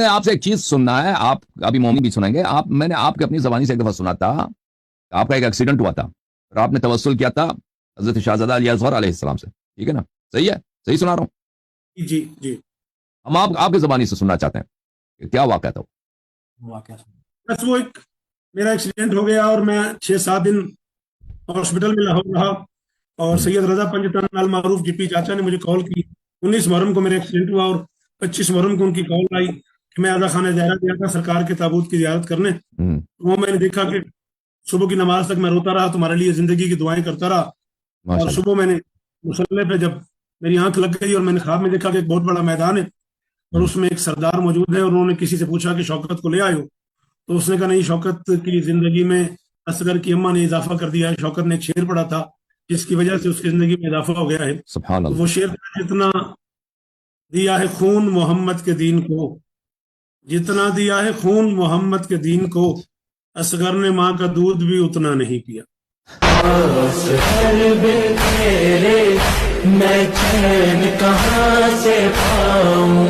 آپ سے ایک چیز سننا ہے، آپ ابھی مومن بھی سنیں گے. میں نے آپ کے اپنی زبانی سے ایک دفعہ سنا تھا، آپ کا ایک ایکسیڈنٹ ہوا تھا اور آپ نے توسل کیا تھا حضرت شہزادہ علی اصغر علیہ السلام سے. ٹھیک ہے نا؟ صحیح ہے؟ صحیح سنا رہا ہوں؟ جی جی. ہم آپ کی زبانی سے سننا چاہتے ہیں کہ کیا واقعہ تھا بس وہ ایک میرا ایکسیڈنٹ ہو گیا اور میں 6-7 دن ہاسپٹل میں لاہور رہا، اور سید رضا پنجتن المعروف جی پی چاچا نے مجھے کال کی. 19 محرم کو میرا ایکسیڈنٹ ہوا اور 25 محرم کو ان کی کال آئی کہ میں آزا خانہ زہرا گیا تھا سرکار کے تابوت کی زیارت کرنے. وہ میں نے دیکھا کہ صبح کی نماز تک میں روتا رہا، تمہارے لیے زندگی کی دعائیں کرتا رہا. اور صبح میں نے مصلی پہ جب میری آنکھ لگ گئی اور میں نے خواب میں دیکھا کہ ایک بہت بڑا میدان ہے اور اس میں ایک سردار موجود ہے، اور انہوں نے کسی سے پوچھا کہ شوکت کو لے آئے ہو؟ تو اس نے کہا نہیں، شوکت کی زندگی میں اصغر کی اماں نے اضافہ کر دیا ہے. شوکت نے ایک شعر پڑھا تھا جس کی وجہ سے اس کی زندگی میں اضافہ ہو گیا ہے. سبحان اللہ. وہ شعر جتنا دیا ہے خون محمد کے دین کو، جتنا دیا ہے خون محمد کے دین کو، اصغر نے ماں کا دودھ بھی اتنا نہیں پیا. میں چین کہاں سے پاؤں